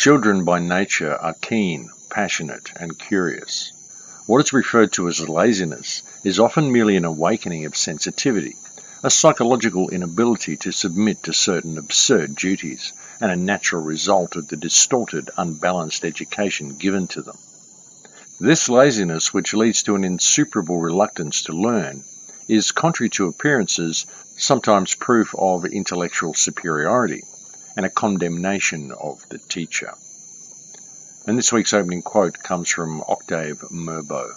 Children by nature are keen, passionate, and curious. What is referred to as laziness is often merely an awakening of sensitivity, a psychological inability to submit to certain absurd duties, and a natural result of the distorted, unbalanced education given to them. This laziness, which leads to an insuperable reluctance to learn, is, contrary to appearances, sometimes proof of intellectual superiority and a condemnation of the teacher. And this week's opening quote comes from Octave Mirbeau.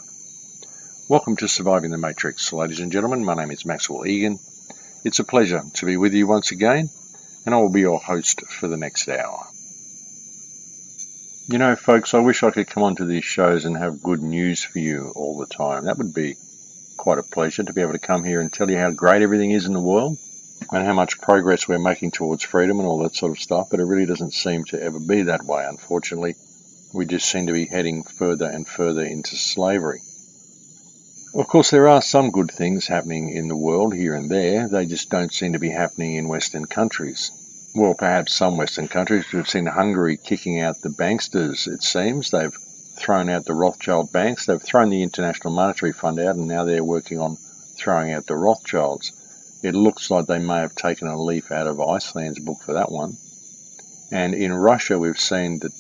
Welcome to Surviving the Matrix, ladies and gentlemen. My name is Maxwell Igan. It's a pleasure to be with you once again, and I will be your host for the next hour. You know, folks, I wish I could come onto these shows and have good news for you all the time. That would be quite a pleasure to be able to come here and tell you how great everything is in the world and how much progress we're making towards freedom and all that sort of stuff, but it really doesn't seem to ever be that way, unfortunately. We just seem to be heading further and further into slavery. Of course, there are some good things happening in the world here and there. They just don't seem to be happening in Western countries. Well, perhaps some Western countries. We've seen Hungary kicking out the banksters, it seems. They've thrown out the Rothschild banks. They've thrown the International Monetary Fund out, and now they're working on throwing out the Rothschilds. It looks like they may have taken a leaf out of Iceland's book for that one. And in Russia, we've seen that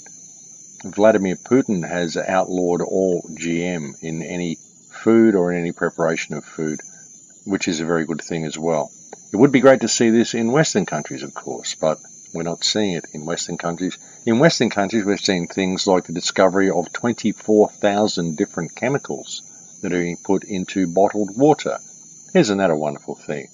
Vladimir Putin has outlawed all GM in any food or in any preparation of food, which is a very good thing as well. It would be great to see this in Western countries, of course, but we're not seeing it in Western countries. In Western countries, we're seeing things like the discovery of 24,000 different chemicals that are being put into bottled water. Isn't that a wonderful thing?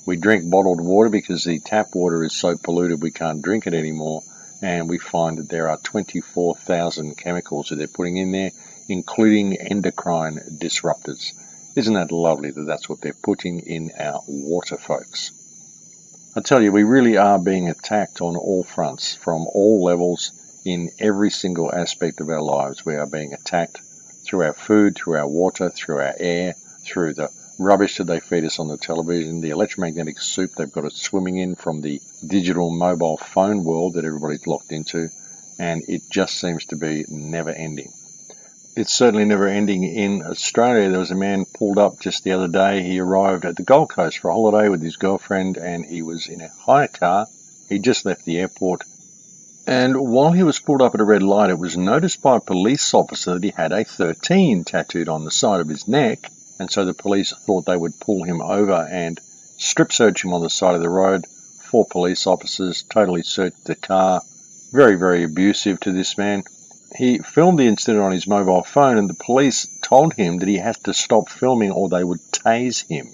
We drink bottled water because the tap water is so polluted we can't drink it anymore, and we find that there are 24,000 chemicals that they're putting in there, including endocrine disruptors. Isn't that lovely that that's what they're putting in our water, folks? I tell you, we really are being attacked on all fronts, from all levels, in every single aspect of our lives. We are being attacked through our food, through our water, through our air, through the rubbish that they feed us on the television, the electromagnetic soup they've got us swimming in from the digital mobile phone world that everybody's locked into, and it just seems to be never ending. It's certainly never ending in Australia. There was a man pulled up just the other day. He arrived at the Gold Coast for a holiday with his girlfriend, and he was in a hire car. He just left the airport, and while he was pulled up at a red light, it was noticed by a police officer that he had a 13 tattooed on the side of his neck. And so the police thought they would pull him over and strip search him on the side of the road. 4 police officers totally searched the car. Very, very abusive to this man. He filmed the incident on his mobile phone, and the police told him that he had to stop filming or they would tase him.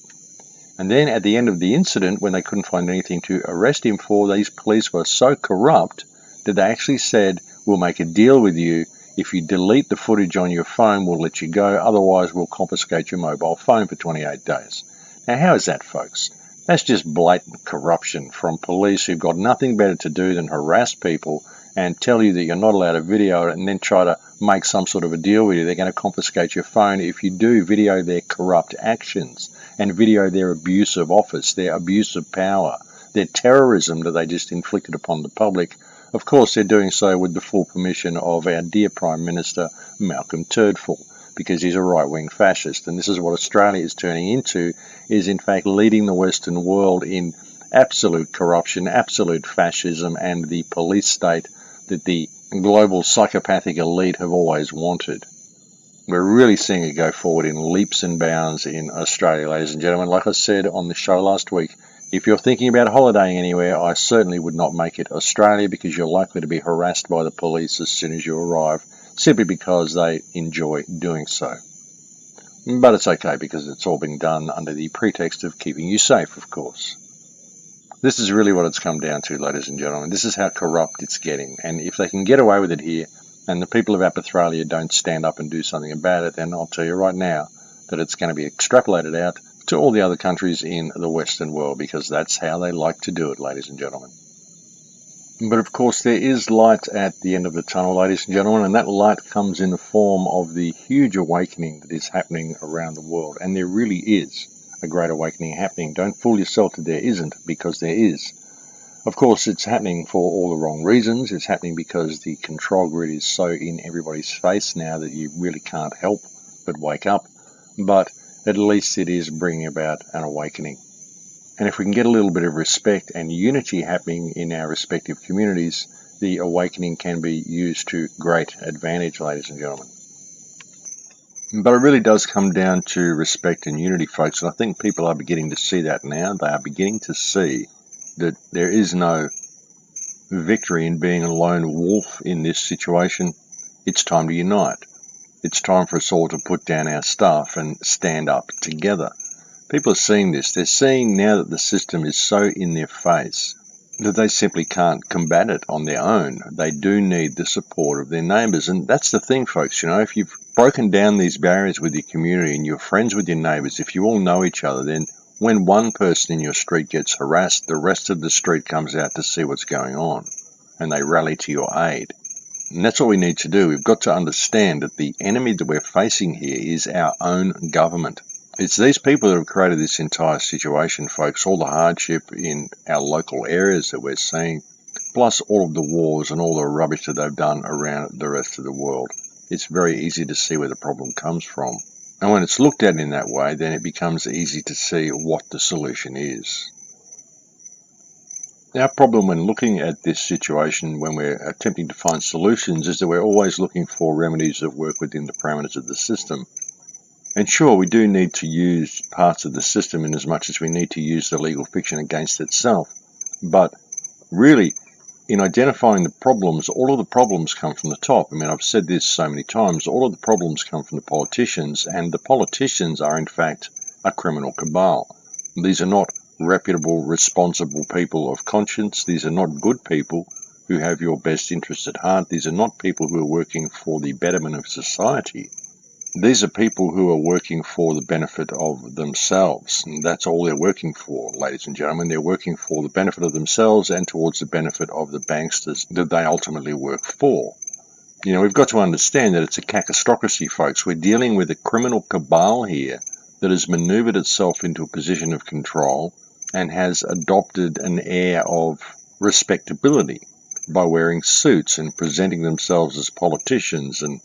And then at the end of the incident, when they couldn't find anything to arrest him for, these police were so corrupt that they actually said, "We'll make a deal with you. If you delete the footage on your phone, we'll let you go. Otherwise, we'll confiscate your mobile phone for 28 days. Now, how is that, folks? That's just blatant corruption from police who've got nothing better to do than harass people and tell you that you're not allowed to video it and then try to make some sort of a deal with you. They're going to confiscate your phone if you do video their corrupt actions and video their abuse of office, their abuse of power, their terrorism that they just inflicted upon the public. Of course, they're doing so with the full permission of our dear Prime Minister, Malcolm Turdful, because he's a right-wing fascist. And this is what Australia is turning into, is in fact leading the Western world in absolute corruption, absolute fascism, and the police state that the global psychopathic elite have always wanted. We're really seeing it go forward in leaps and bounds in Australia, ladies and gentlemen. Like I said on the show last week, if you're thinking about holidaying anywhere, I certainly would not make it Australia, because you're likely to be harassed by the police as soon as you arrive, simply because they enjoy doing so. But it's okay, because it's all being done under the pretext of keeping you safe, of course. This is really what it's come down to, ladies and gentlemen. This is how corrupt it's getting. And if they can get away with it here, and the people of Apathalia don't stand up and do something about it, then I'll tell you right now that it's going to be extrapolated out to all the other countries in the Western world, because that's how they like to do it, ladies and gentlemen. But of course, there is light at the end of the tunnel, ladies and gentlemen, and that light comes in the form of the huge awakening that is happening around the world. And there really is a great awakening happening. Don't fool yourself that there isn't, because there is. Of course, it's happening for all the wrong reasons. It's happening because the control grid is so in everybody's face now that you really can't help but wake up. But at least it is bringing about an awakening. And if we can get a little bit of respect and unity happening in our respective communities, the awakening can be used to great advantage, ladies and gentlemen. But it really does come down to respect and unity, folks, and I think people are beginning to see that now. They are beginning to see that there is no victory in being a lone wolf in this situation. It's time to unite. It's time for us all to put down our stuff and stand up together. People are seeing this. They're seeing now that the system is so in their face that they simply can't combat it on their own. They do need the support of their neighbours. And that's the thing, folks. You know, if you've broken down these barriers with your community and you're friends with your neighbours, if you all know each other, then when one person in your street gets harassed, the rest of the street comes out to see what's going on, and they rally to your aid. And that's what we need to do. We've got to understand that the enemy that we're facing here is our own government. It's these people that have created this entire situation, folks, all the hardship in our local areas that we're seeing, plus all of the wars and all the rubbish that they've done around the rest of the world. It's very easy to see where the problem comes from. And when it's looked at in that way, then it becomes easy to see what the solution is. Our problem when looking at this situation, when we're attempting to find solutions, is that we're always looking for remedies that work within the parameters of the system. And sure, we do need to use parts of the system in as much as we need to use the legal fiction against itself. But really, in identifying the problems, all of the problems come from the top. I mean, I've said this so many times, all of the problems come from the politicians, and the politicians are in fact a criminal cabal. These are not reputable, responsible people of conscience. These are not good people who have your best interests at heart. These are not people who are working for the betterment of society. These are people who are working for the benefit of themselves, and that's all they're working for, ladies and gentlemen. They're working for the benefit of themselves and towards the benefit of the banksters that they ultimately work for. You know, we've got to understand that it's a cacistocracy, folks. We're dealing with a criminal cabal here that has maneuvered itself into a position of control and has adopted an air of respectability by wearing suits and presenting themselves as politicians and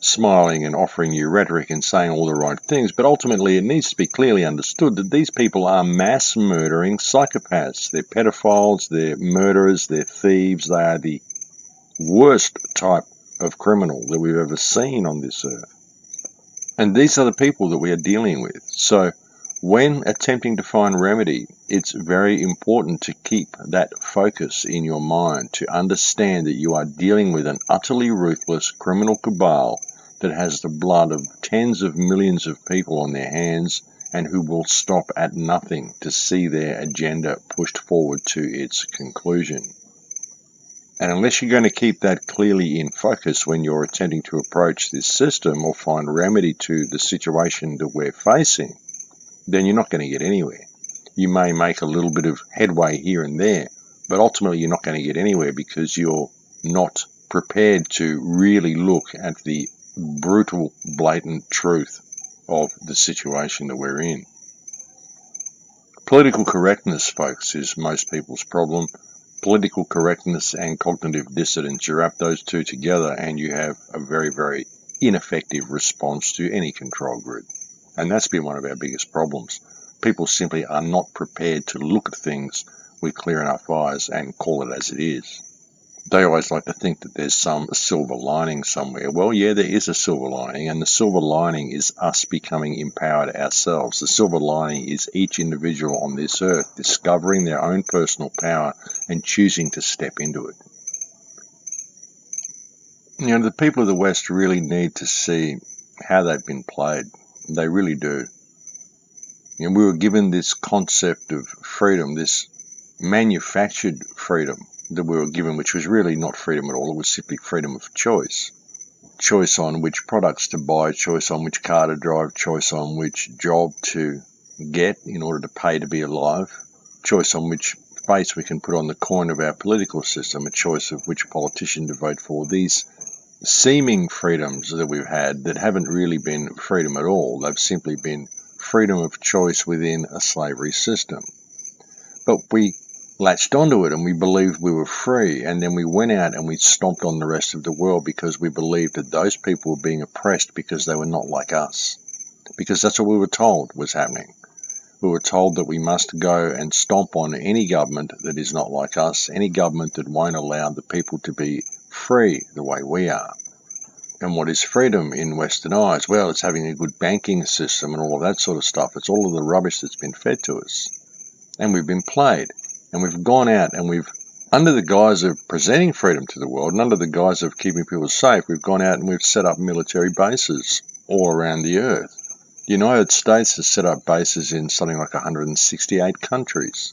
smiling and offering you rhetoric and saying all the right things. But ultimately it needs to be clearly understood that these people are mass murdering psychopaths. They're pedophiles, they're murderers, they're thieves. They are the worst type of criminal that we've ever seen on this earth. And these are the people that we are dealing with. So when attempting to find remedy, it's very important to keep that focus in your mind, to understand that you are dealing with an utterly ruthless criminal cabal that has the blood of tens of millions of people on their hands and who will stop at nothing to see their agenda pushed forward to its conclusion. And unless you're going to keep that clearly in focus when you're attempting to approach this system or find remedy to the situation that we're facing, then you're not going to get anywhere. You may make a little bit of headway here and there, but ultimately you're not going to get anywhere because you're not prepared to really look at the brutal, blatant truth of the situation that we're in. Political correctness, folks, is most people's problem. Political correctness and cognitive dissonance, you wrap those two together and you have a very, very ineffective response to any control grid. And that's been one of our biggest problems. People simply are not prepared to look at things with clear enough eyes and call it as it is. They always like to think that there's some silver lining somewhere. Well, yeah, there is a silver lining, and the silver lining is us becoming empowered ourselves. The silver lining is each individual on this earth discovering their own personal power and choosing to step into it. You know, the people of the West really need to see how they've been played. They really do. You know, we were given this concept of freedom, this manufactured freedom that we were given, which was really not freedom at all. It was simply freedom of choice. Choice on which products to buy, choice on which car to drive, choice on which job to get in order to pay to be alive, choice on which face we can put on the coin of our political system, a choice of which politician to vote for. These seeming freedoms that we've had that haven't really been freedom at all. They've simply been freedom of choice within a slavery system. But we latched onto it and we believed we were free, and then we went out and we stomped on the rest of the world because we believed that those people were being oppressed because they were not like us. Because that's what we were told was happening. We were told that we must go and stomp on any government that is not like us, any government that won't allow the people to be free the way we are. And what is freedom in Western eyes? Well, it's having a good banking system and all of that sort of stuff. It's all of the rubbish that's been fed to us. And we've been played. And we've gone out and we've, under the guise of presenting freedom to the world and under the guise of keeping people safe, we've gone out and we've set up military bases all around the earth. The United States has set up bases in something like 168 countries.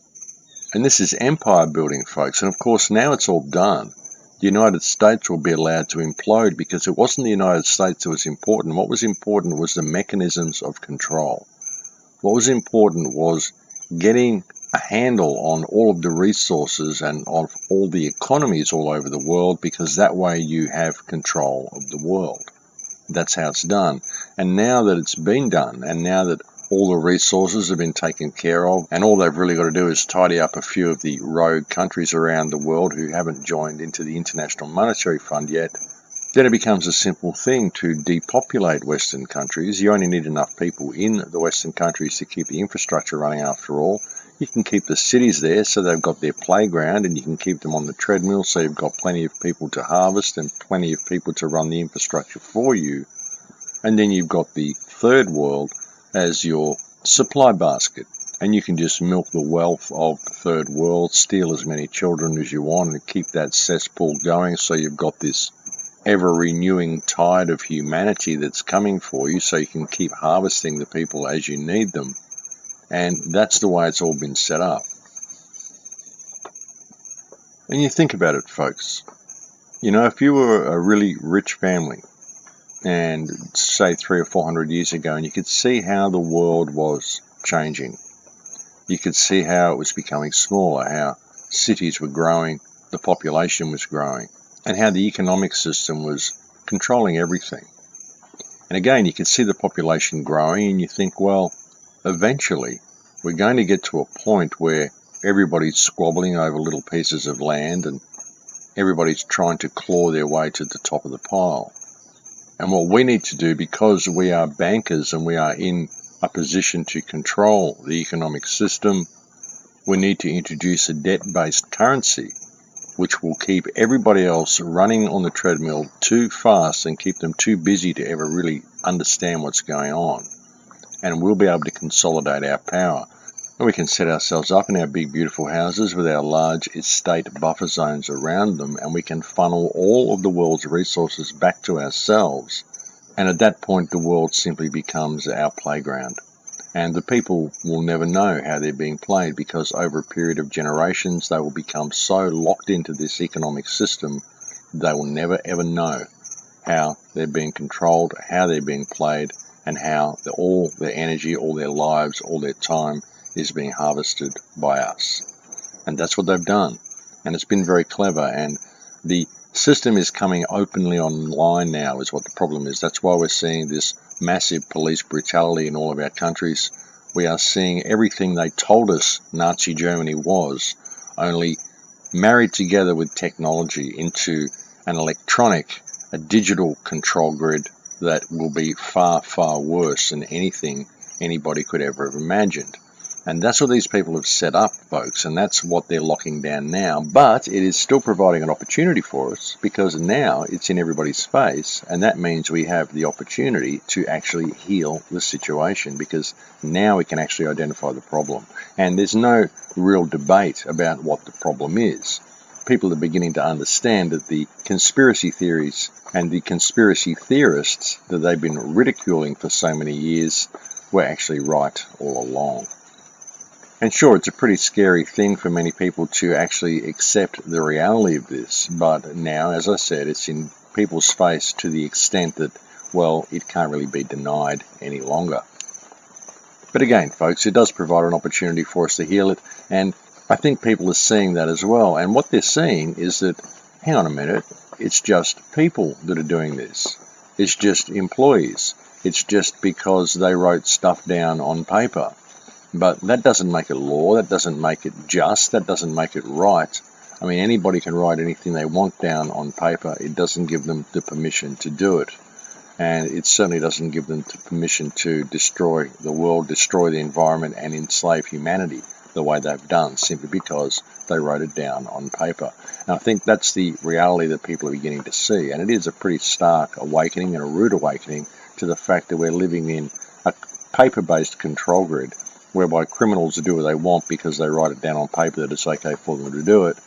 And this is empire building, folks. And of course, now it's all done. The United States will be allowed to implode because it wasn't the United States that was important. What was important was the mechanisms of control. What was important was getting a handle on all of the resources and of all the economies all over the world, because that way you have control of the world. That's how it's done. And now that it's been done, and now that all the resources have been taken care of, and all they've really got to do is tidy up a few of the rogue countries around the world who haven't joined into the International Monetary Fund yet, then it becomes a simple thing to depopulate Western countries. You only need enough people in the Western countries to keep the infrastructure running after all. You can keep the cities there so they've got their playground, and you can keep them on the treadmill so you've got plenty of people to harvest and plenty of people to run the infrastructure for you. And then you've got the third world as your supply basket. And you can just milk the wealth of the third world, steal as many children as you want, and keep that cesspool going so you've got this ever-renewing tide of humanity that's coming for you so you can keep harvesting the people as you need them. And that's the way it's all been set up. And you think about it, folks. You know, if you were a really rich family, and say 300 or 400 years ago, and you could see how the world was changing. You could see how it was becoming smaller, how cities were growing, the population was growing, and how the economic system was controlling everything. And again, you could see the population growing, and you think, well, eventually we're going to get to a point where everybody's squabbling over little pieces of land and everybody's trying to claw their way to the top of the pile. And what we need to do, because we are bankers and we are in a position to control the economic system, we need to introduce a debt-based currency which will keep everybody else running on the treadmill too fast and keep them too busy to ever really understand what's going on. And we'll be able to consolidate our power. And we can set ourselves up in our big beautiful houses with our large estate buffer zones around them, and we can funnel all of the world's resources back to ourselves. And at that point the world simply becomes our playground. And the people will never know how they're being played, because over a period of generations they will become so locked into this economic system they will never ever know how they're being controlled, how they're being played, and how all their energy, all their lives, all their time is being harvested by us. And that's what they've done. And it's been very clever. And the system is coming openly online now is what the problem is. That's why we're seeing this massive police brutality in all of our countries. We are seeing everything they told us Nazi Germany was, only married together with technology into an electronic, a digital control grid that will be far, far worse than anything anybody could ever have imagined. And that's what these people have set up, folks, and that's what they're locking down now. But it is still providing an opportunity for us, because now it's in everybody's face, and that means we have the opportunity to actually heal the situation, because now we can actually identify the problem. And there's no real debate about what the problem is. People are beginning to understand that the conspiracy theories and the conspiracy theorists that they've been ridiculing for so many years were actually right all along. And sure, it's a pretty scary thing for many people to actually accept the reality of this, but now, as I said, it's in people's face to the extent that, well, it can't really be denied any longer. But again, folks, it does provide an opportunity for us to heal it, and I think people are seeing that as well. And what they're seeing is that, hang on a minute, it's just people that are doing this. It's just employees. It's just because they wrote stuff down on paper. But that doesn't make it law, that doesn't make it just, that doesn't make it right. I mean, anybody can write anything they want down on paper. It doesn't give them the permission to do it. And it certainly doesn't give them the permission to destroy the world, destroy the environment, and enslave humanity the way they've done, simply because they wrote it down on paper. And I think that's the reality that people are beginning to see. And it is a pretty stark awakening and a rude awakening to the fact that we're living in a paper-based control grid, whereby criminals do what they want because they write it down on paper that it's okay for them to do it,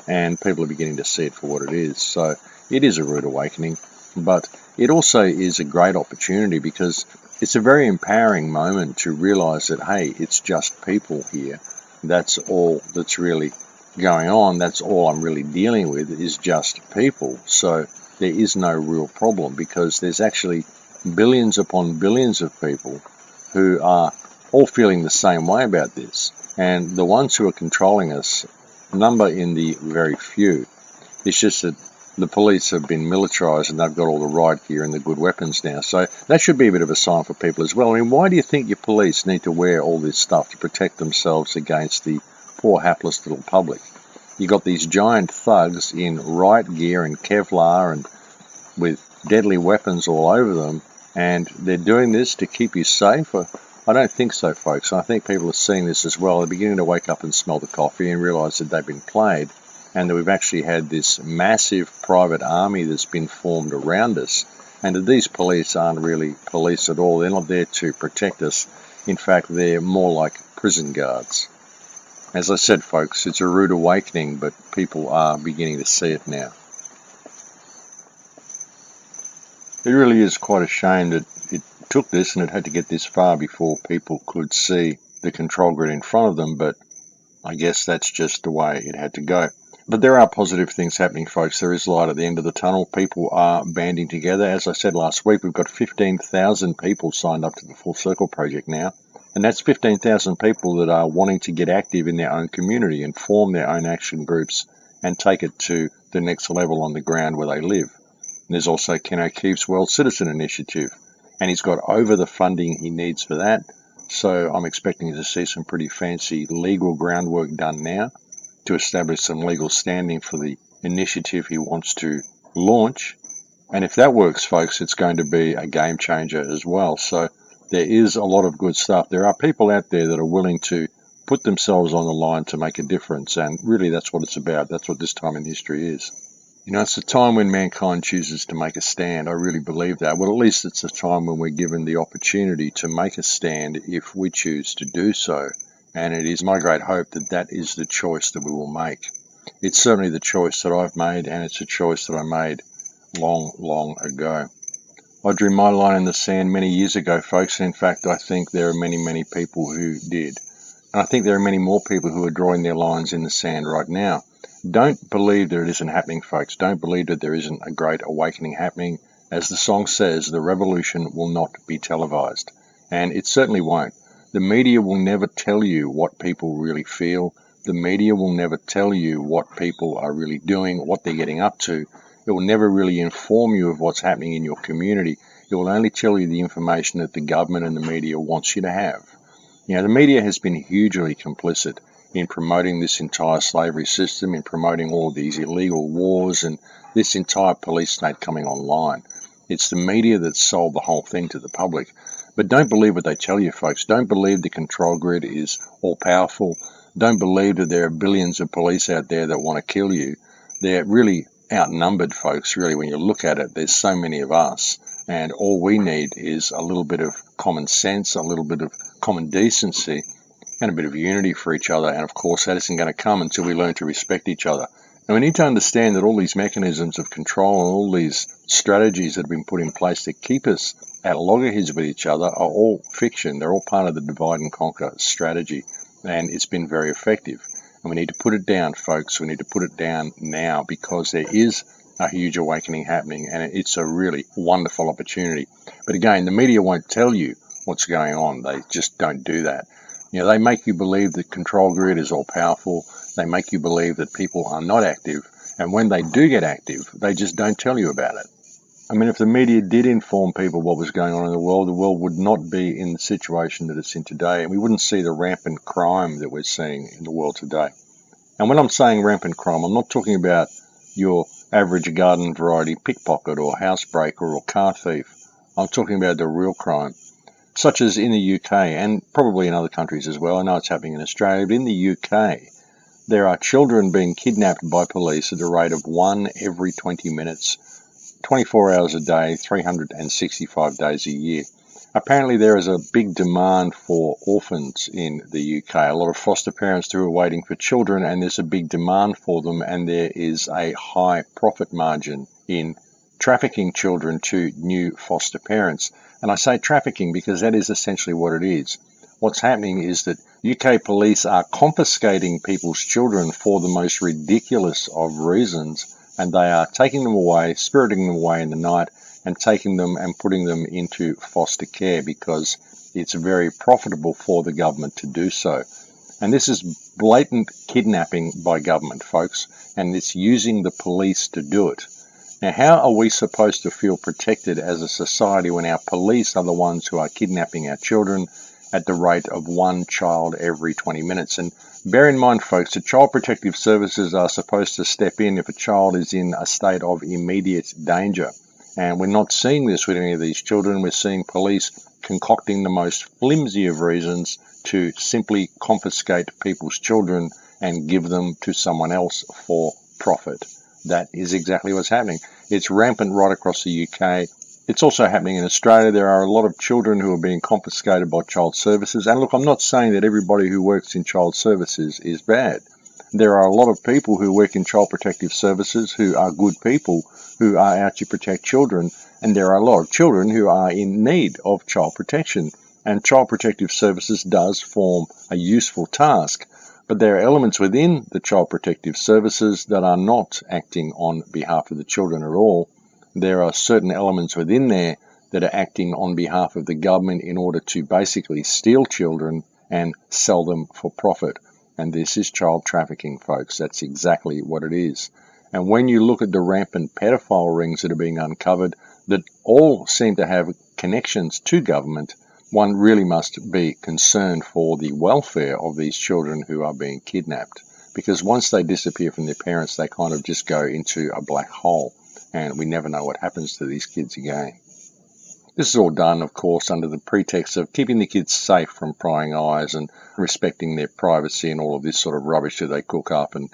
and people are beginning to see it for what it is. So it is a rude awakening, but it also is a great opportunity because it's a very empowering moment to realise that, hey, it's just people here. That's all that's really going on. That's all I'm really dealing with is just people. So there is no real problem because there's actually billions upon billions of people who are all feeling the same way about this. And the ones who are controlling us number in the very few. It's just that the police have been militarised and they've got all the riot gear and the good weapons now. So that should be a bit of a sign for people as well. I mean, why do you think your police need to wear all this stuff to protect themselves against the poor, hapless little public? You got these giant thugs in riot gear and Kevlar and with deadly weapons all over them, and they're doing this to keep you safe? I don't think so, folks. I think people are seeing this as well. They're beginning to wake up and smell the coffee and realise that they've been played, and that we've actually had this massive private army that's been formed around us, and that these police aren't really police at all. They're not there to protect us. In fact, they're more like prison guards. As I said, folks, it's a rude awakening, but people are beginning to see it now. It really is quite a shame that it took this and it had to get this far before people could see the control grid in front of them, but I guess that's just the way it had to go. But there are positive things happening, folks. There is light at the end of the tunnel. People are banding together. As I said last week, we've got 15,000 people signed up to the Full Circle project now. And that's 15,000 people that are wanting to get active in their own community and form their own action groups and take it to the next level on the ground where they live. And there's also Ken O'Keefe's World Citizen Initiative. And he's got over the funding he needs for that. So I'm expecting to see some pretty fancy legal groundwork done now to establish some legal standing for the initiative he wants to launch. And if that works, folks, it's going to be a game changer as well. So there is a lot of good stuff. There are people out there that are willing to put themselves on the line to make a difference. And really, that's what it's about. That's what this time in history is. You know, it's a time when mankind chooses to make a stand. I really believe that. Well, at least it's a time when we're given the opportunity to make a stand if we choose to do so. And it is my great hope that that is the choice that we will make. It's certainly the choice that I've made, and it's a choice that I made long, long ago. I drew my line in the sand many years ago, folks. In fact, I think there are many, many people who did. And I think there are many more people who are drawing their lines in the sand right now. Don't believe that it isn't happening, folks. Don't believe that there isn't a great awakening happening. As the song says, the revolution will not be televised. And it certainly won't. The media will never tell you what people really feel. The media will never tell you what people are really doing, what they're getting up to. It will never really inform you of what's happening in your community. It will only tell you the information that the government and the media wants you to have. You know, the media has been hugely complicit in promoting this entire slavery system, in promoting all of these illegal wars and this entire police state coming online. It's the media that sold the whole thing to the public. But don't believe what they tell you, folks. Don't believe the control grid is all-powerful. Don't believe that there are billions of police out there that want to kill you. They're really outnumbered, folks, really. When you look at it, there's so many of us. And all we need is a little bit of common sense, a little bit of common decency, and a bit of unity for each other. And, of course, that isn't going to come until we learn to respect each other. And we need to understand that all these mechanisms of control and all these strategies that have been put in place to keep us at loggerheads with each other are all fiction. They're all part of the divide and conquer strategy, and it's been very effective. And we need to put it down, folks. We need to put it down now because there is a huge awakening happening, and it's a really wonderful opportunity. But again, the media won't tell you what's going on. They just don't do that. You know, they make you believe that control grid is all powerful. They make you believe that people are not active, and when they do get active, they just don't tell you about it. I mean, if the media did inform people what was going on in the world would not be in the situation that it's in today, and we wouldn't see the rampant crime that we're seeing in the world today. And when I'm saying rampant crime, I'm not talking about your average garden variety pickpocket or housebreaker or car thief. I'm talking about the real crime, such as in the UK and probably in other countries as well. I know it's happening in Australia, but in the UK, there are children being kidnapped by police at the rate of 1 every 20 minutes, 24 hours a day, 365 days a year. Apparently there is a big demand for orphans in the UK. A lot of foster parents who are waiting for children, and there's a big demand for them, and there is a high profit margin in trafficking children to new foster parents. And I say trafficking because that is essentially what it is. What's happening is that UK police are confiscating people's children for the most ridiculous of reasons, and they are taking them away, spiriting them away in the night, and taking them and putting them into foster care because it's very profitable for the government to do so. And this is blatant kidnapping by government, folks, and it's using the police to do it. Now, how are we supposed to feel protected as a society when our police are the ones who are kidnapping our children at the rate of 1 child every 20 minutes? And bear in mind, folks, that Child Protective Services are supposed to step in if a child is in a state of immediate danger. And we're not seeing this with any of these children. We're seeing police concocting the most flimsy of reasons to simply confiscate people's children and give them to someone else for profit. That is exactly what's happening. It's rampant right across the UK. It's also happening in Australia. There are a lot of children who are being confiscated by child services. And look, I'm not saying that everybody who works in child services is bad. There are a lot of people who work in Child Protective Services who are good people who are out to protect children. And there are a lot of children who are in need of child protection. And Child Protective Services does form a useful task. But there are elements within the Child Protective Services that are not acting on behalf of the children at all. There are certain elements within there that are acting on behalf of the government in order to basically steal children and sell them for profit. And this is child trafficking, folks. That's exactly what it is. And when you look at the rampant pedophile rings that are being uncovered, that all seem to have connections to government, one really must be concerned for the welfare of these children who are being kidnapped. Because once they disappear from their parents, they kind of just go into a black hole. And we never know what happens to these kids again. This is all done, of course, under the pretext of keeping the kids safe from prying eyes and respecting their privacy and all of this sort of rubbish that they cook up and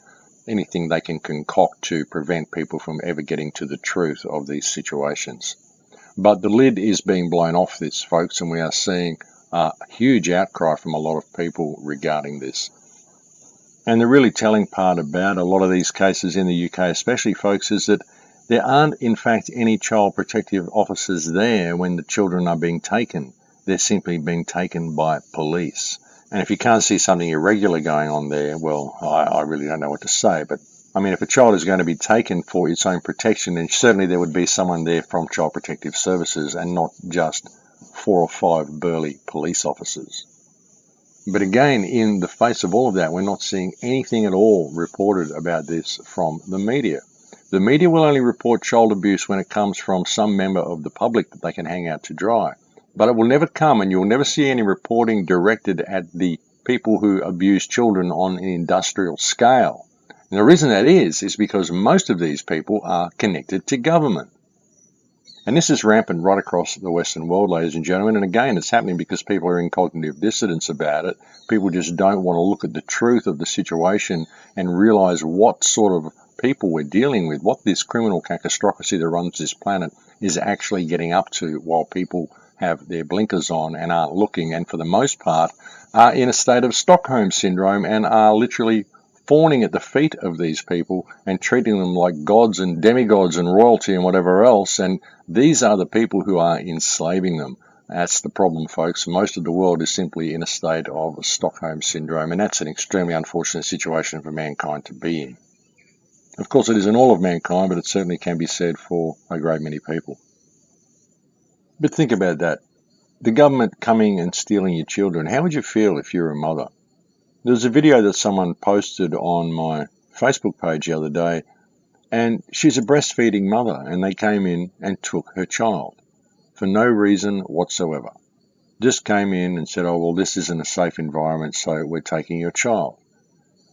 anything they can concoct to prevent people from ever getting to the truth of these situations. But the lid is being blown off this, folks, and we are seeing a huge outcry from a lot of people regarding this. And the really telling part about a lot of these cases in the UK especially, folks, is that there aren't, in fact, any child protective officers there when the children are being taken. They're simply being taken by police. And if you can't see something irregular going on there, well, I really don't know what to say. But, I mean, if a child is going to be taken for its own protection, then certainly there would be someone there from Child Protective Services and not just 4 or 5 burly police officers. But again, in the face of all of that, we're not seeing anything at all reported about this from the media. The media will only report child abuse when it comes from some member of the public that they can hang out to dry. But it will never come, and you'll never see any reporting directed at the people who abuse children on an industrial scale. And the reason that is because most of these people are connected to government. And this is rampant right across the Western world, ladies and gentlemen. And again, it's happening because people are in cognitive dissonance about it. People just don't want to look at the truth of the situation and realize what sort of people we're dealing with, what this criminal catastrophe that runs this planet is actually getting up to while people have their blinkers on and aren't looking, and for the most part are in a state of Stockholm syndrome and are literally fawning at the feet of these people and treating them like gods and demigods and royalty and whatever else. And these are the people who are enslaving them. That's the problem, folks. Most of the world is simply in a state of Stockholm syndrome, and that's an extremely unfortunate situation for mankind to be in. Of course, it isn't all of mankind, but it certainly can be said for a great many people. But think about that. The government coming and stealing your children. How would you feel if you're a mother? There's a video that someone posted on my Facebook page the other day And she's a breastfeeding mother, and they came in and took her child for no reason whatsoever. Just came in and said, oh, well, this isn't a safe environment, so we're taking your child.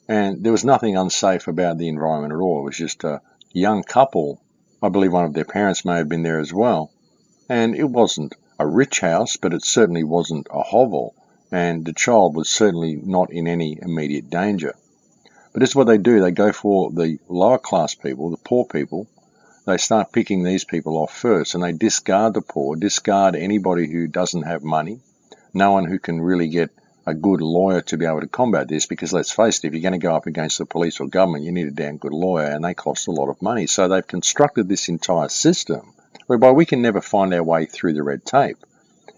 And there was nothing unsafe about the environment at all. It was just a young couple. I believe one of their parents may have been there as well. And it wasn't a rich house, but it certainly wasn't a hovel. And the child was certainly not in any immediate danger. But this is what they do. They go for the lower class people, the poor people. They start picking these people off first, and they discard the poor, discard anybody who doesn't have money, no one who can really get a good lawyer to be able to combat this, because let's face it, if you're going to go up against the police or government, you need a damn good lawyer, and they cost a lot of money. So they've constructed this entire system whereby we can never find our way through the red tape.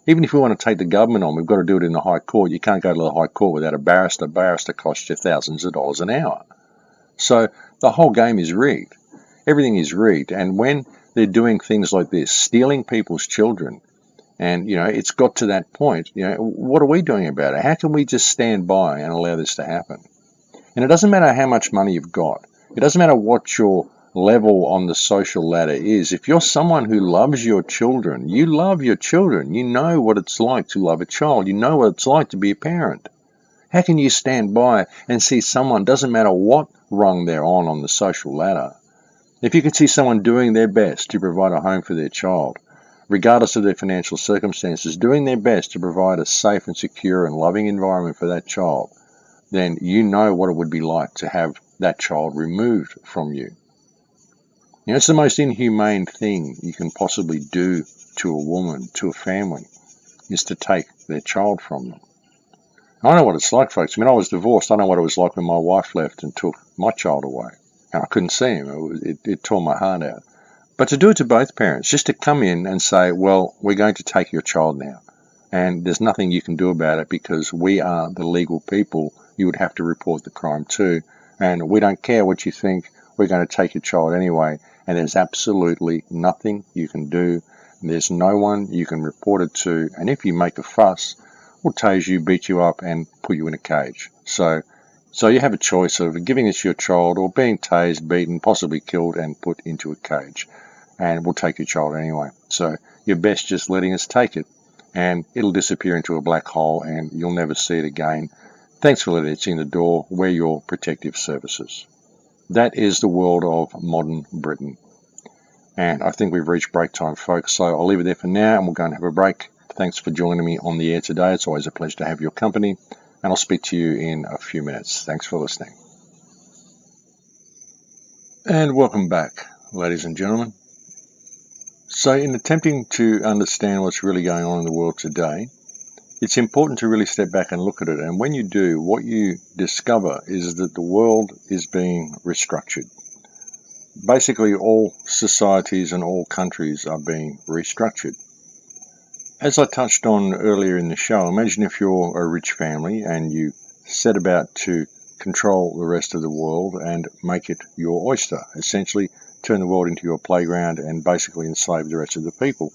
Even if we want to take the government on, we've got to do it in the High Court. You can't go to the High Court without a barrister. Barrister costs you thousands of dollars an hour. So the whole game is rigged. Everything is rigged. And when they're doing things like this, stealing people's children, and, it's got to that point, what are we doing about it? How can we just stand by and allow this to happen? And it doesn't matter how much money you've got. It doesn't matter what your level on the social ladder is. If you're someone who loves your children, you love your children. You know what it's like to love a child. You know what it's like to be a parent. How can you stand by and see someone, doesn't matter what rung they're on the social ladder, if you can see someone doing their best to provide a home for their child, regardless of their financial circumstances, doing their best to provide a safe and secure and loving environment for that child, then you know what it would be like to have that child removed from you. It's the most inhumane thing you can possibly do to a woman, to a family, is to take their child from them. I know what it's like, folks. I was divorced. I know what it was like when my wife left and took my child away. And I couldn't see him. It tore my heart out. But to do it to both parents, just to come in and say, well, we're going to take your child now, and there's nothing you can do about it because we are the legal people you would have to report the crime to, and we don't care what you think, we're going to take your child anyway, and there's absolutely nothing you can do. There's no one you can report it to, and if you make a fuss, we'll tase you, beat you up, and put you in a cage. So you have a choice of giving this to your child or being tased, beaten, possibly killed, and put into a cage. And we'll take your child anyway. So you're best just letting us take it, and it'll disappear into a black hole, and you'll never see it again. Thanks for letting it in the door. We're your protective services. That is the world of modern Britain. And I think we've reached break time, folks. So I'll leave it there for now, and we'll go and have a break. Thanks for joining me on the air today. It's always a pleasure to have your company, and I'll speak to you in a few minutes. Thanks for listening. And welcome back, ladies and gentlemen. So in attempting to understand what's really going on in the world today, it's important to really step back and look at it. And when you do, what you discover is that the world is being restructured. Basically, all societies and all countries are being restructured. As I touched on earlier in the show, imagine if you're a rich family and you set about to control the rest of the world and make it your oyster, essentially turn the world into your playground and basically enslave the rest of the people,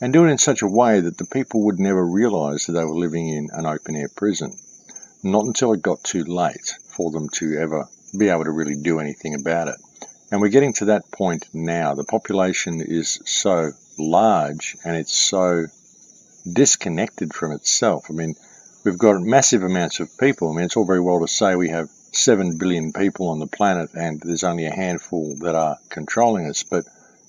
and do it in such a way that the people would never realize that they were living in an open-air prison. Not until it got too late for them to ever be able to really do anything about it. And we're getting to that point now. The population is so large and it's so disconnected from itself. We've got massive amounts of people. It's all very well to say we have 7 billion people on the planet and there's only a handful that are controlling us, but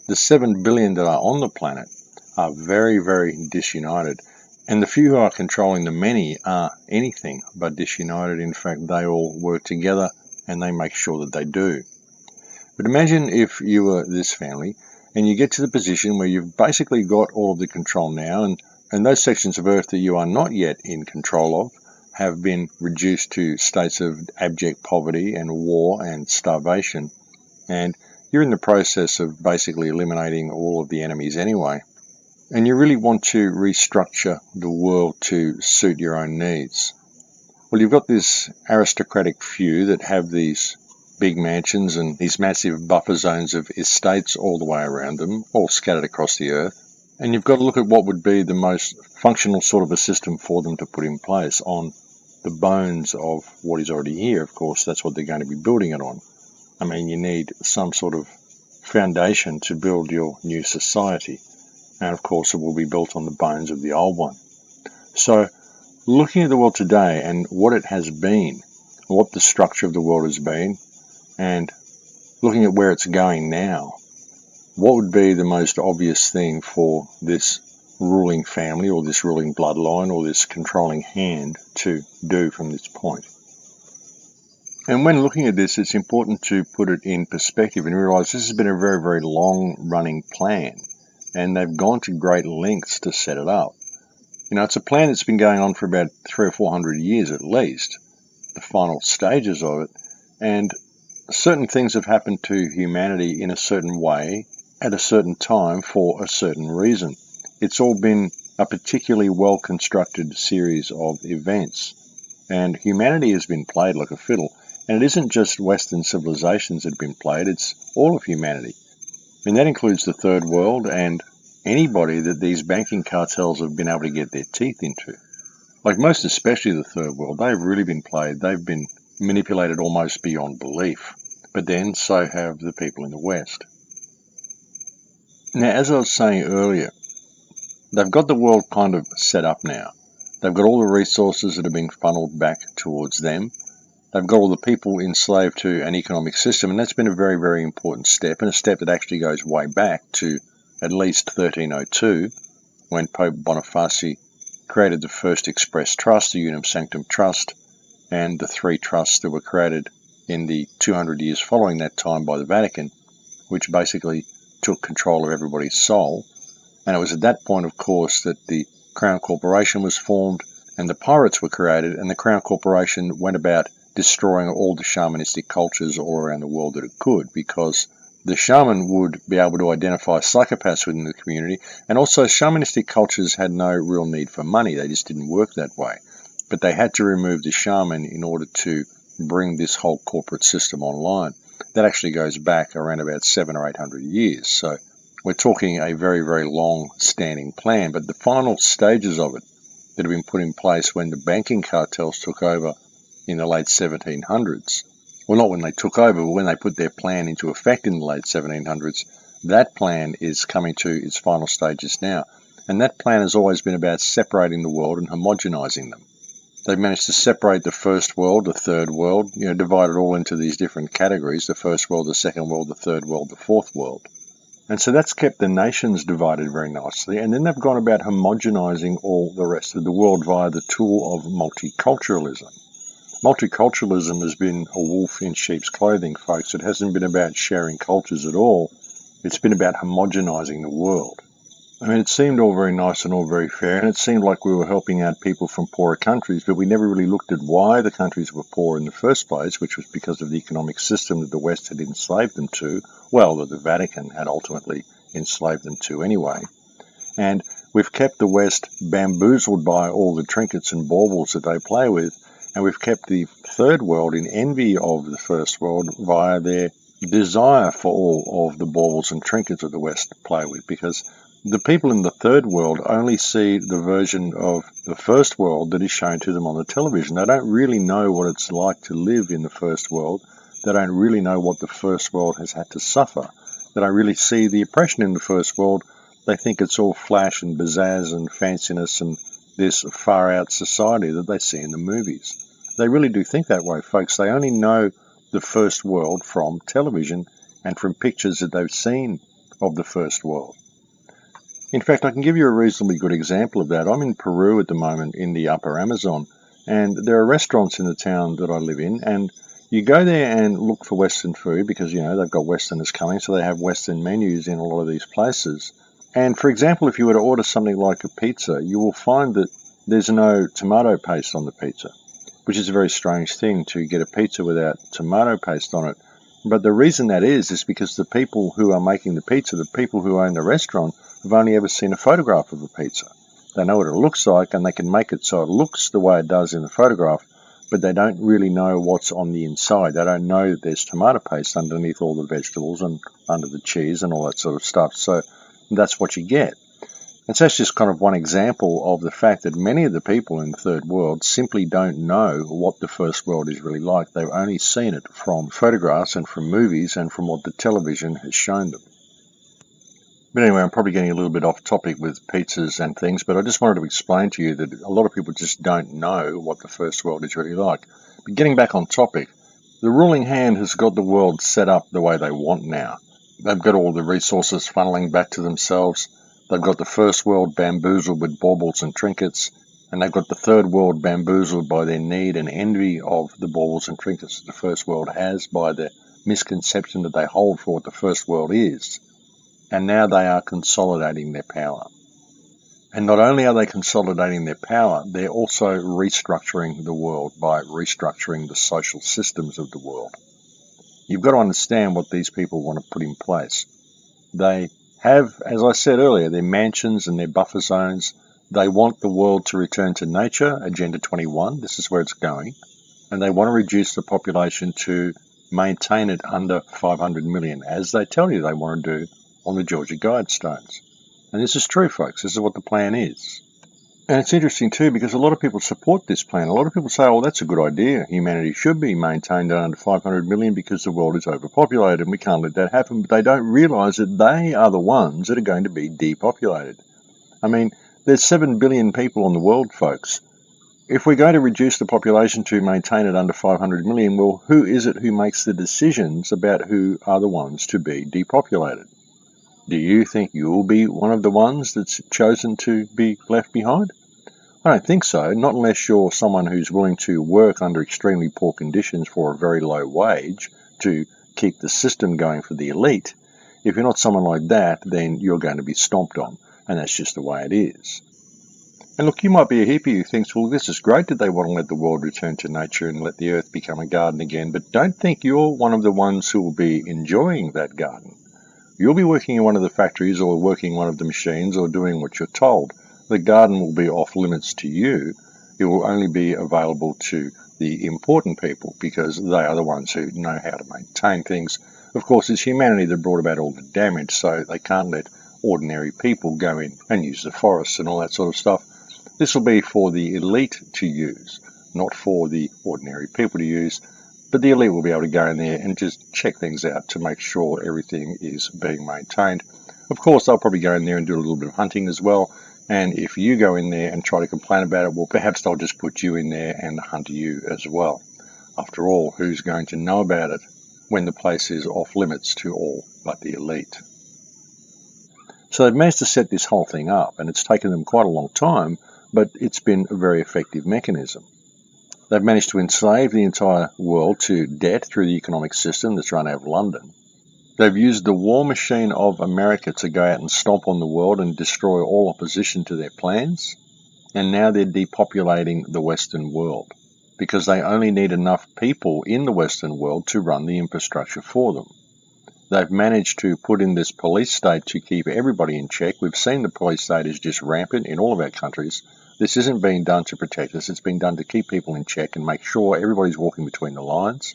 the 7 billion that are on the planet are very, very disunited, and the few who are controlling the many are anything but disunited. In fact, they all work together and they make sure that they do. But imagine if you were this family and you get to the position where you've basically got all of the control now, and those sections of Earth that you are not yet in control of have been reduced to states of abject poverty and war and starvation, and you're in the process of basically eliminating all of the enemies anyway, and you really want to restructure the world to suit your own needs. Well, you've got this aristocratic few that have these big mansions and these massive buffer zones of estates all the way around them, all scattered across the earth. And you've got to look at what would be the most functional sort of a system for them to put in place on the bones of what is already here. Of course, that's what they're going to be building it on. You need some sort of foundation to build your new society. And of course, it will be built on the bones of the old one. So, looking at the world today and what it has been, what the structure of the world has been, and looking at where it's going now, what would be the most obvious thing for this ruling family or this ruling bloodline or this controlling hand to do from this point? And when looking at this, it's important to put it in perspective and realize this has been a very, very long-running plan, and they've gone to great lengths to set it up. You know, it's a plan that's been going on for about 300 or 400 years at least, the final stages of it, and certain things have happened to humanity in a certain way at a certain time for a certain reason. It's all been a particularly well-constructed series of events, and humanity has been played like a fiddle. And it isn't just Western civilizations that have been played, it's all of humanity. And that includes the third world and anybody that these banking cartels have been able to get their teeth into. Like most especially the third world, they've really been played. They've been manipulated almost beyond belief. But then so have the people in the West. Now, as I was saying earlier, they've got the world kind of set up now. They've got all the resources that are being funneled back towards them. They've got all the people enslaved to an economic system, and that's been a very, very important step, and a step that actually goes way back to at least 1302, when Pope Boniface created the first express trust, the Unum Sanctum Trust, and the three trusts that were created in the 200 years following that time by the Vatican, which basically took control of everybody's soul. And it was at that point, of course, that the Crown Corporation was formed, and the pirates were created, and the Crown Corporation went about destroying all the shamanistic cultures all around the world that it could, because the shaman would be able to identify psychopaths within the community, and also shamanistic cultures had no real need for money. They just didn't work that way. But they had to remove the shaman in order to bring this whole corporate system online. That actually goes back around about 700 or 800 years. So we're talking a very, very long-standing plan. But the final stages of it that have been put in place when the banking cartels took over in the late 1700s, well, not when they took over, but when they put their plan into effect in the late 1700s, that plan is coming to its final stages now. And that plan has always been about separating the world and homogenizing them. They've managed to separate the first world, the third world, divide it all into these different categories, the first world, the second world, the third world, the fourth world. And so that's kept the nations divided very nicely. And then they've gone about homogenizing all the rest of the world via the tool of multiculturalism. Multiculturalism has been a wolf in sheep's clothing, folks. It hasn't been about sharing cultures at all. It's been about homogenizing the world. I mean, it seemed all very nice and all very fair, and it seemed like we were helping out people from poorer countries, but we never really looked at why the countries were poor in the first place, which was because of the economic system that the West had enslaved them to, well, that the Vatican had ultimately enslaved them to anyway. And we've kept the West bamboozled by all the trinkets and baubles that they play with, and we've kept the third world in envy of the first world via their desire for all of the baubles and trinkets that the West play with, because the people in the third world only see the version of the first world that is shown to them on the television. They don't really know what it's like to live in the first world. They don't really know what the first world has had to suffer. They don't really see the oppression in the first world. They think it's all flash and pizzazz and fanciness and this far-out society that they see in the movies. They really do think that way, folks. They only know the first world from television and from pictures that they've seen of the first world. In fact, I can give you a reasonably good example of that. I'm in Peru at the moment in the upper Amazon, and there are restaurants in the town that I live in, and you go there and look for Western food because, they've got Westerners coming, so they have Western menus in a lot of these places. And, for example, if you were to order something like a pizza, you will find that there's no tomato paste on the pizza, which is a very strange thing to get a pizza without tomato paste on it. But the reason that is because the people who are making the pizza, the people who own the restaurant, have only ever seen a photograph of a pizza. They know what it looks like, and they can make it so it looks the way it does in the photograph, but they don't really know what's on the inside. They don't know that there's tomato paste underneath all the vegetables and under the cheese and all that sort of stuff. So that's what you get. And so that's just kind of one example of the fact that many of the people in the third world simply don't know what the first world is really like. They've only seen it from photographs and from movies and from what the television has shown them. But anyway, I'm probably getting a little bit off topic with pizzas and things, but I just wanted to explain to you that a lot of people just don't know what the first world is really like. But getting back on topic, the ruling hand has got the world set up the way they want now. They've got all the resources funneling back to themselves. They've got the first world bamboozled with baubles and trinkets, and they've got the third world bamboozled by their need and envy of the baubles and trinkets that the first world has, by the misconception that they hold for what the first world is. And now they are consolidating their power. And not only are they consolidating their power, they're also restructuring the world by restructuring the social systems of the world. You've got to understand what these people want to put in place. They have, as I said earlier, their mansions and their buffer zones. They want the world to return to nature, Agenda 21, this is where it's going. And they want to reduce the population to maintain it under 500 million, as they tell you they want to do on the Georgia Guidestones. And this is true, folks. This is what the plan is. And it's interesting, too, because a lot of people support this plan. A lot of people say, oh, that's a good idea. Humanity should be maintained under 500 million because the world is overpopulated and we can't let that happen. But they don't realise that they are the ones that are going to be depopulated. I mean, there's 7 billion people on the world, folks. If we're going to reduce the population to maintain it under 500 million, well, who is it who makes the decisions about who are the ones to be depopulated? Do you think you'll be one of the ones that's chosen to be left behind? I don't think so, not unless you're someone who's willing to work under extremely poor conditions for a very low wage to keep the system going for the elite. If you're not someone like that, then you're going to be stomped on, and that's just the way it is. And look, you might be a hippie who thinks, well, this is great that they want to let the world return to nature and let the earth become a garden again, but don't think you're one of the ones who will be enjoying that garden. You'll be working in one of the factories or working one of the machines or doing what you're told. The garden will be off limits to you. It will only be available to the important people because they are the ones who know how to maintain things. Of course, it's humanity that brought about all the damage, so they can't let ordinary people go in and use the forests and all that sort of stuff. This will be for the elite to use, not for the ordinary people to use. But the elite will be able to go in there and just check things out to make sure everything is being maintained. Of course, they'll probably go in there and do a little bit of hunting as well. And if you go in there and try to complain about it, well, perhaps they'll just put you in there and hunt you as well. After all, who's going to know about it when the place is off limits to all but the elite? So they've managed to set this whole thing up, and it's taken them quite a long time, but it's been a very effective mechanism. They've managed to enslave the entire world to debt through the economic system that's run out of London. They've used the war machine of America to go out and stomp on the world and destroy all opposition to their plans. And now they're depopulating the Western world because they only need enough people in the Western world to run the infrastructure for them. They've managed to put in this police state to keep everybody in check. We've seen the police state is just rampant in all of our countries. This isn't being done to protect us. It's being done to keep people in check and make sure everybody's walking between the lines.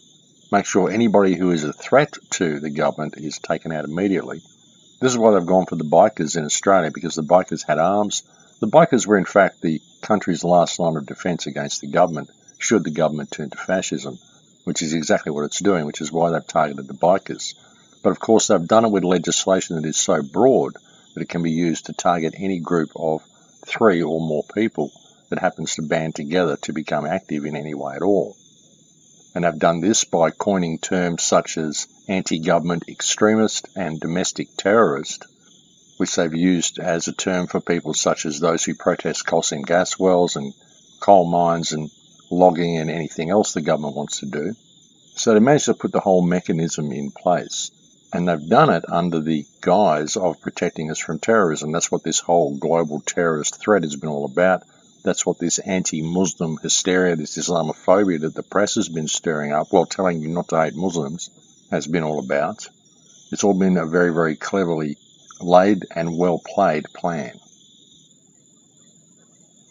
Make sure anybody who is a threat to the government is taken out immediately. This is why they've gone for the bikers in Australia, because the bikers had arms. The bikers were in fact the country's last line of defence against the government, should the government turn to fascism, which is exactly what it's doing, which is why they've targeted the bikers. But of course they've done it with legislation that is so broad that it can be used to target any group of 3 or more people that happens to band together to become active in any way at all. And they've done this by coining terms such as anti-government extremist and domestic terrorist, which they've used as a term for people such as those who protest coal seam gas wells and coal mines and logging and anything else the government wants to do. So they managed to put the whole mechanism in place. And they've done it under the guise of protecting us from terrorism. That's what this whole global terrorist threat has been all about. That's what this anti-Muslim hysteria, this Islamophobia that the press has been stirring up while telling you not to hate Muslims has been all about. It's all been a very, very cleverly laid and well-played plan.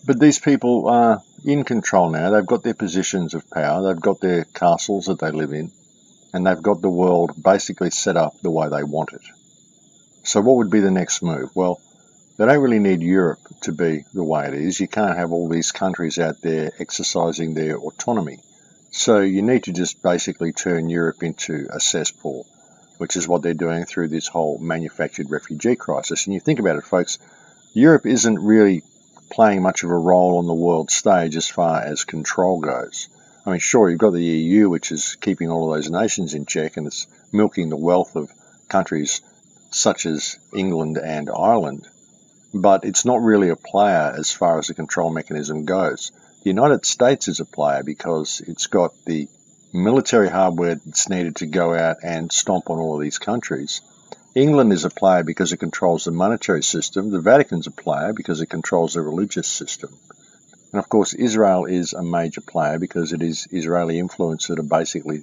But these people are in control now. They've got their positions of power. They've got their castles that they live in. And they've got the world basically set up the way they want it. So what would be the next move? Well, they don't really need Europe to be the way it is. You can't have all these countries out there exercising their autonomy. So you need to just basically turn Europe into a cesspool. which is what they're doing through this whole manufactured refugee crisis. And you think about it, folks, Europe isn't really playing much of a role on the world stage as far as control goes. I mean, sure, you've got the EU, which is keeping all of those nations in check, and it's milking the wealth of countries such as England and Ireland, but it's not really a player as far as the control mechanism goes. The United States is a player because it's got the military hardware that's needed to go out and stomp on all of these countries. England is a player because it controls the monetary system. The Vatican's a player because it controls the religious system. And of course, Israel is a major player because it is Israeli influence that are basically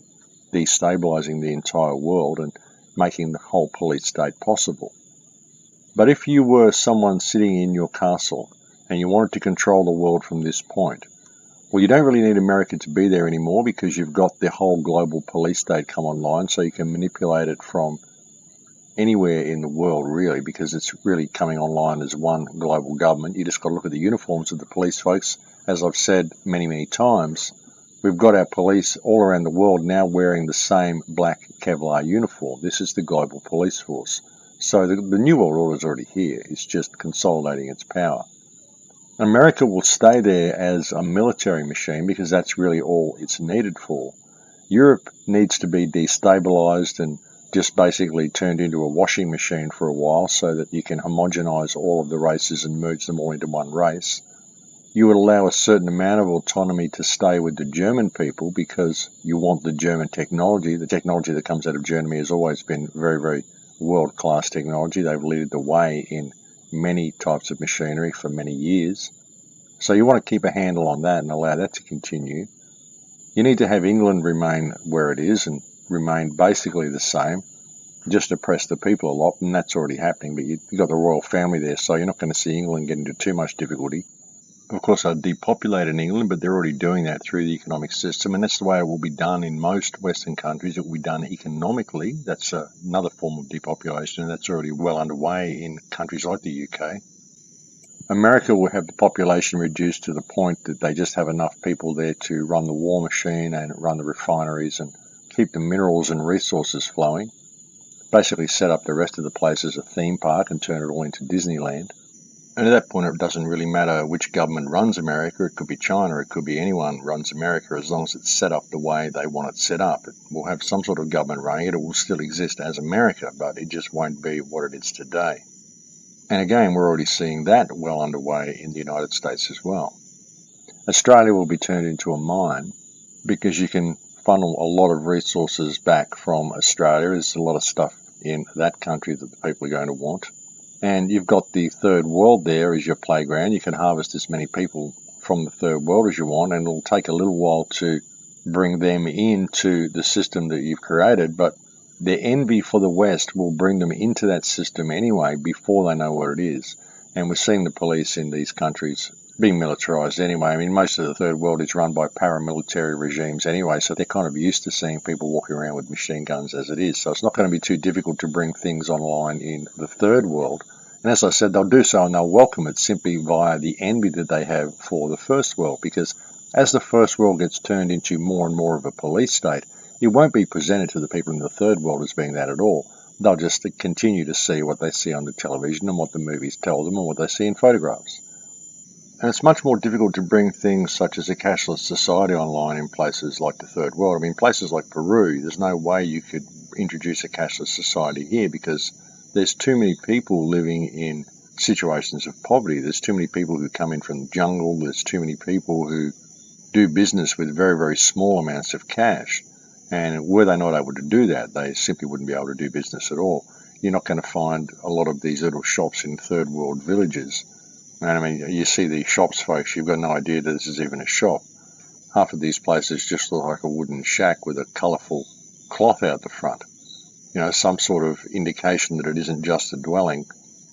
destabilizing the entire world and making the whole police state possible. But if you were someone sitting in your castle and you wanted to control the world from this point, well, you don't really need America to be there anymore because you've got the whole global police state come online, so you can manipulate it from anywhere in the world, really, because it's really coming online as one global government. You just got to look at the uniforms of the police, folks. As I've said many, many times, we've got our police all around the world now wearing the same black Kevlar uniform. This is the global police force. So the New World Order is already here. It's just consolidating its power. America will stay there as a military machine because that's really all it's needed for. Europe needs to be destabilized and just basically turned into a washing machine for a while so that you can homogenize all of the races and merge them all into one race. You would allow a certain amount of autonomy to stay with the German people because you want the German technology. The technology that comes out of Germany has always been very, very world-class technology. They've led the way in many types of machinery for many years. So you want to keep a handle on that and allow that to continue. You need to have England remain where it is and remain basically the same, just oppress the people a lot, and that's already happening, but you've got the royal family there, so you're not going to see England get into too much difficulty. Of course, they'll depopulate in England, but they're already doing that through the economic system, and that's the way it will be done in most Western countries. It will be done economically. That's another form of depopulation, and that's already well underway in countries like the UK. America will have the population reduced to the point that they just have enough people there to run the war machine and run the refineries and keep the minerals and resources flowing. Basically set up the rest of the place as a theme park and turn it all into Disneyland. And at that point, it doesn't really matter which government runs America. It could be China, it could be anyone runs America, as long as it's set up the way they want it set up. It will have some sort of government running it. It will still exist as America, but it just won't be what it is today. And again, we're already seeing that well underway in the United States as well. Australia will be turned into a mine because you can funnel a lot of resources back from Australia. There's a lot of stuff in that country that the people are going to want. And you've got the third world there as your playground. You can harvest as many people from the third world as you want, and it'll take a little while to bring them into the system that you've created, but their envy for the West will bring them into that system anyway before they know what it is. And we're seeing the police in these countries being militarized anyway. I mean, most of the third world is run by paramilitary regimes anyway, so they're kind of used to seeing people walking around with machine guns as it is. So it's not going to be too difficult to bring things online in the third world. And as I said, they'll do so and they'll welcome it simply via the envy that they have for the first world, because as the first world gets turned into more and more of a police state, it won't be presented to the people in the third world as being that at all. They'll just continue to see what they see on the television and what the movies tell them and what they see in photographs. And it's much more difficult to bring things such as a cashless society online in places like the third world. I mean, places like Peru, there's no way you could introduce a cashless society here because there's too many people living in situations of poverty. There's too many people who come in from the jungle. There's too many people who do business with very, very small amounts of cash. And were they not able to do that, they simply wouldn't be able to do business at all. You're not going to find a lot of these little shops in third world villages. And I mean, you see these shops, folks, you've got no idea that this is even a shop. Half of these places just look like a wooden shack with a colourful cloth out the front. You know, some sort of indication that it isn't just a dwelling.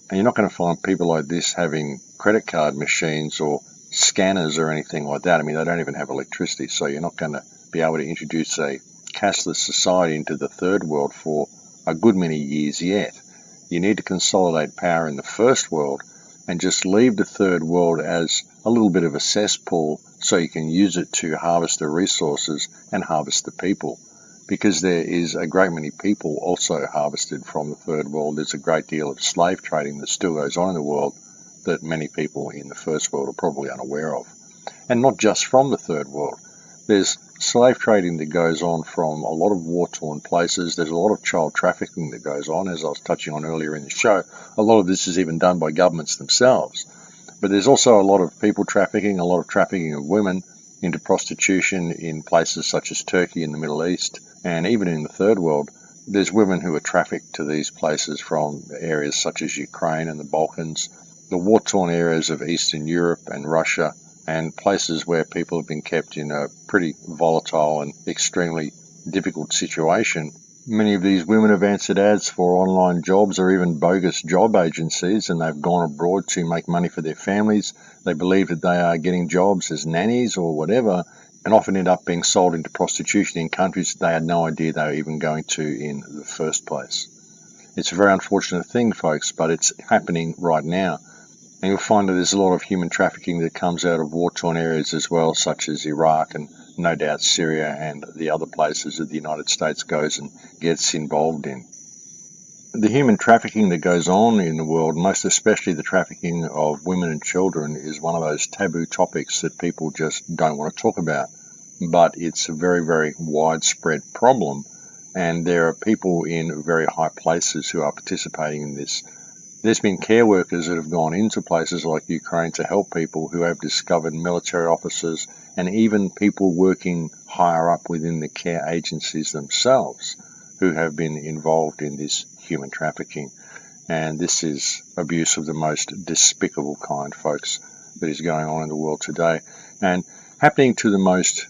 And you're not going to find people like this having credit card machines or scanners or anything like that. I mean, they don't even have electricity, so you're not going to be able to introduce a cashless society into the third world for a good many years yet. You need to consolidate power in the first world and just leave the third world as a little bit of a cesspool so you can use it to harvest the resources and harvest the people. because there is a great many people also harvested from the third world. There's a great deal of slave trading that still goes on in the world that many people in the first world are probably unaware of. And not just from the third world. There's slave trading that goes on from a lot of war-torn places. There's a lot of child trafficking that goes on, as I was touching on earlier in the show. A lot of this is even done by governments themselves. But there's also a lot of people trafficking, a lot of trafficking of women into prostitution in places such as Turkey in the Middle East, and even in the third world. There's women who are trafficked to these places from areas such as Ukraine and the Balkans, the war-torn areas of Eastern Europe and Russia, and places where people have been kept in a pretty volatile and extremely difficult situation. Many of these women have answered ads for online jobs or even bogus job agencies, and they've gone abroad to make money for their families. They believe that they are getting jobs as nannies or whatever, and often end up being sold into prostitution in countries that they had no idea they were even going to in the first place. It's a very unfortunate thing, folks, but it's happening right now. And you'll find that there's a lot of human trafficking that comes out of war-torn areas as well, such as Iraq and no doubt Syria and the other places that the United States goes and gets involved in. The human trafficking that goes on in the world, most especially the trafficking of women and children, is one of those taboo topics that people just don't want to talk about. But it's a very, very widespread problem, and there are people in very high places who are participating in this. There's been care workers that have gone into places like Ukraine to help people who have discovered military officers and even people working higher up within the care agencies themselves who have been involved in this human trafficking. And this is abuse of the most despicable kind, folks, that is going on in the world today and happening to the most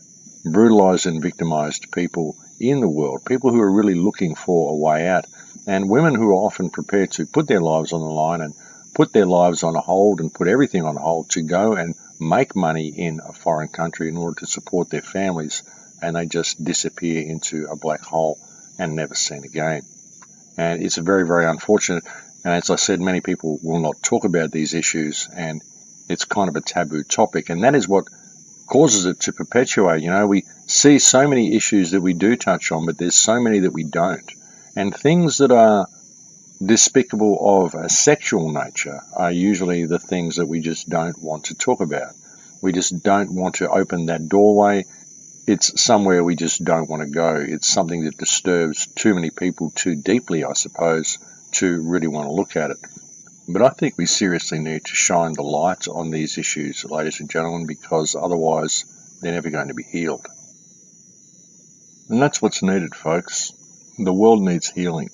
brutalized and victimized people in the world, people who are really looking for a way out, and women who are often prepared to put their lives on the line and put their lives on hold and put everything on hold to go and make money in a foreign country in order to support their families, and they just disappear into a black hole and never seen again. And it's very, very unfortunate. And as I said, many people will not talk about these issues, and it's kind of a taboo topic, and that is what causes it to perpetuate. You know, we see so many issues that we do touch on, but there's so many that we don't. And things that are despicable of a sexual nature are usually the things that we just don't want to talk about. We just don't want to open that doorway. It's somewhere we just don't want to go. It's something that disturbs too many people too deeply, I suppose, to really want to look at it. But I think we seriously need to shine the light on these issues, ladies and gentlemen, because otherwise they're never going to be healed. And that's what's needed, folks. The world needs healing.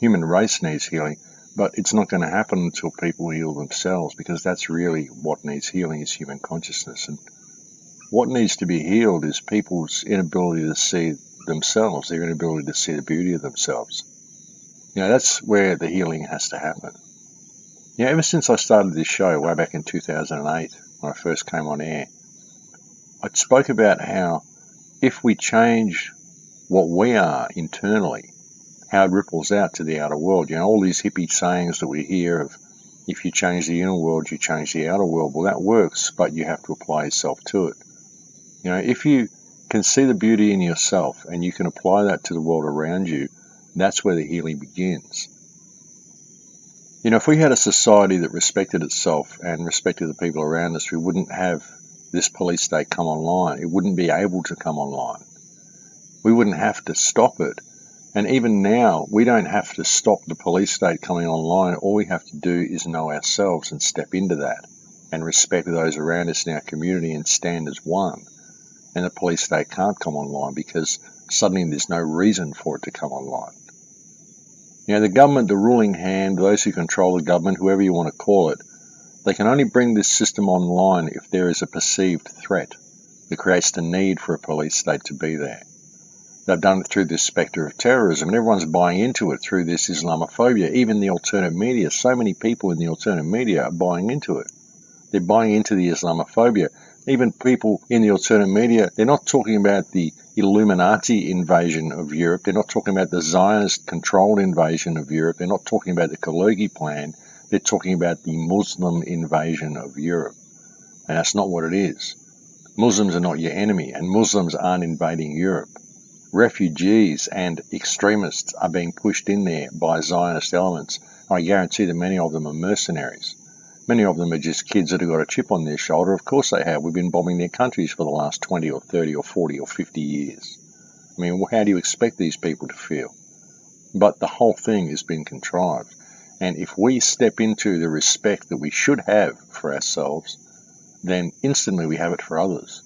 Human race needs healing, but it's not going to happen until people heal themselves, because that's really what needs healing, is human consciousness. And what needs to be healed is people's inability to see themselves, their inability to see the beauty of themselves. You know, that's where the healing has to happen. You know, ever since I started this show way back in 2008, when I first came on air, I spoke about how if we change what we are internally, how it ripples out to the outer world. You know, all these hippie sayings that we hear of, if you change the inner world, you change the outer world. Well, that works, but you have to apply yourself to it. You know, if you can see the beauty in yourself and you can apply that to the world around you, that's where the healing begins. You know, if we had a society that respected itself and respected the people around us, we wouldn't have this police state come online. It wouldn't be able to come online. We wouldn't have to stop it. And even now, we don't have to stop the police state coming online. All we have to do is know ourselves and step into that and respect those around us in our community and stand as one. And the police state can't come online because suddenly there's no reason for it to come online. You know, the government, the ruling hand, those who control the government, whoever you want to call it, they can only bring this system online if there is a perceived threat that creates the need for a police state to be there. They've done it through this spectre of terrorism, and everyone's buying into it through this Islamophobia. Even the alternate media, so many people in the alternate media are buying into it. They're buying into the Islamophobia. Even people in the alternate media, they're not talking about the Illuminati invasion of Europe. They're not talking about the Zionist-controlled invasion of Europe. They're not talking about the Kalergi plan. They're talking about the Muslim invasion of Europe. And that's not what it is. Muslims are not your enemy, and Muslims aren't invading Europe. Refugees and extremists are being pushed in there by Zionist elements. I guarantee that many of them are mercenaries. Many of them are just kids that have got a chip on their shoulder. Of course they have. We've been bombing their countries for the last 20 or 30 or 40 or 50 years. I mean, how do you expect these people to feel? But the whole thing has been contrived. And if we step into the respect that we should have for ourselves, then instantly we have it for others.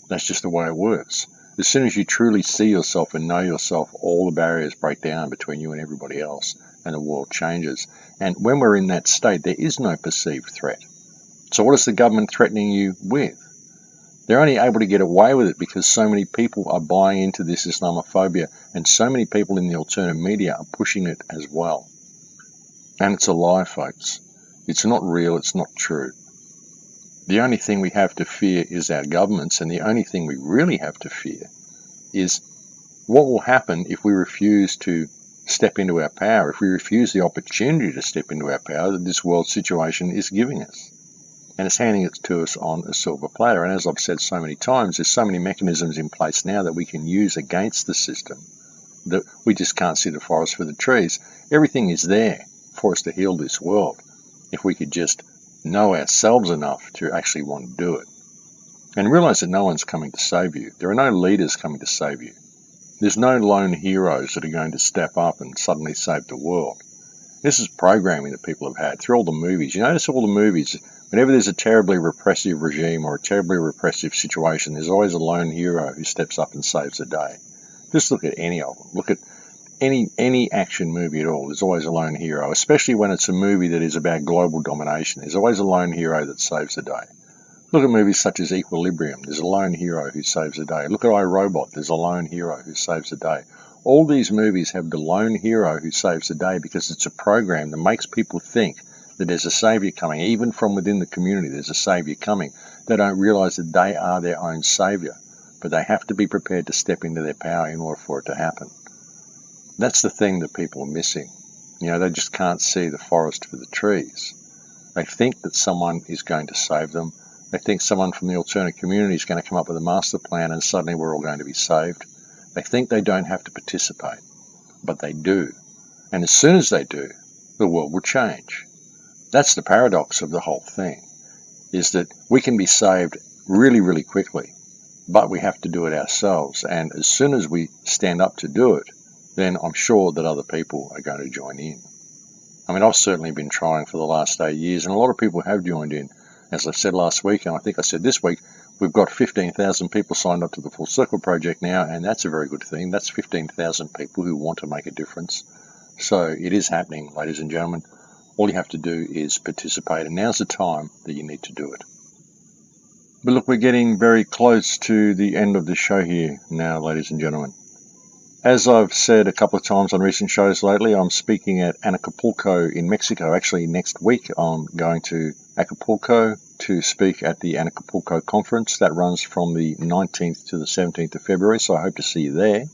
That's just the way it works. As soon as you truly see yourself and know yourself, all the barriers break down between you and everybody else, and the world changes. And when we're in that state, there is no perceived threat. So what is the government threatening you with? They're only able to get away with it because so many people are buying into this Islamophobia, and so many people in the alternative media are pushing it as well. And it's a lie, folks. It's not real, it's not true. The only thing we have to fear is our governments, and the only thing we really have to fear is what will happen if we refuse to step into our power, if we refuse the opportunity to step into our power that this world situation is giving us. And it's handing it to us on a silver platter. And as I've said so many times, there's so many mechanisms in place now that we can use against the system that we just can't see the forest for the trees. Everything is there for us to heal this world if we could just know ourselves enough to actually want to do it. And realize that no one's coming to save you. There are no leaders coming to save you. There's no lone heroes that are going to step up and suddenly save the world. This is programming that people have had through all the movies. You notice all the movies, whenever there's a terribly repressive regime or a terribly repressive situation, there's always a lone hero who steps up and saves the day. Just look at any of them. Look at any action movie at all. There's always a lone hero, especially when it's a movie that is about global domination. There's always a lone hero that saves the day. Look at movies such as Equilibrium. There's a lone hero who saves the day. Look at iRobot. There's a lone hero who saves the day. All these movies have the lone hero who saves the day because it's a program that makes people think that there's a savior coming. Even from within the community, there's a savior coming. They don't realize that they are their own savior, but they have to be prepared to step into their power in order for it to happen. That's the thing that people are missing. You know, they just can't see the forest for the trees. They think that someone is going to save them. They think someone from the alternate community is going to come up with a master plan and suddenly we're all going to be saved. They think they don't have to participate, but they do. And as soon as they do, the world will change. That's the paradox of the whole thing, is that we can be saved really, really quickly, but we have to do it ourselves. And as soon as we stand up to do it, then I'm sure that other people are going to join in. I mean, I've certainly been trying for the last 8 years, and a lot of people have joined in. As I said last week, and I think I said this week, we've got 15,000 people signed up to the Full Circle Project now, and that's a very good thing. That's 15,000 people who want to make a difference. So it is happening, ladies and gentlemen. All you have to do is participate, and now's the time that you need to do it. But look, we're getting very close to the end of the show here now, ladies and gentlemen. As I've said a couple of times on recent shows lately, I'm speaking at Acapulco in Mexico. Actually, next week I'm going to Acapulco to speak at the Acapulco conference. That runs from the 19th to the 17th of February, so I hope to see you there.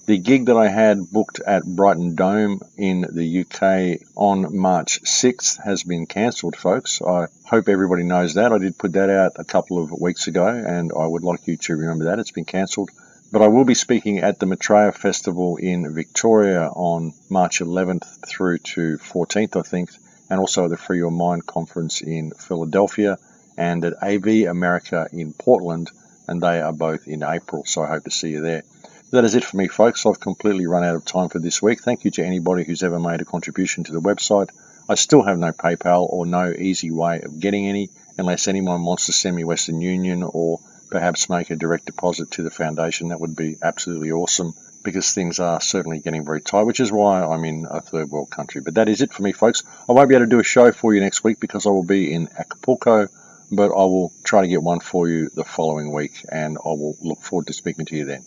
The gig that I had booked at Brighton Dome in the UK on March 6th has been cancelled, folks. I hope everybody knows that. I did put that out a couple of weeks ago, and I would like you to remember that. It's been cancelled. But I will be speaking at the Maitreya Festival in Victoria on March 11th through to 14th, I think, and also at the Free Your Mind conference in Philadelphia and at AV America in Portland, and they are both in April, so I hope to see you there. That is it for me, folks. I've completely run out of time for this week. Thank you to anybody who's ever made a contribution to the website. I still have no PayPal or no easy way of getting any, unless anyone wants to send me Western Union or perhaps make a direct deposit to the foundation. That would be absolutely awesome, because things are certainly getting very tight, which is why I'm in a third world country. But that is it for me, folks. I won't be able to do a show for you next week because I will be in Acapulco, but I will try to get one for you the following week, and I will look forward to speaking to you then.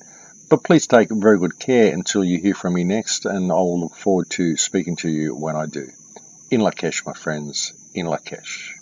But please take very good care until you hear from me next, and I will look forward to speaking to you when I do. In Lakesh, my friends, in Lakesh.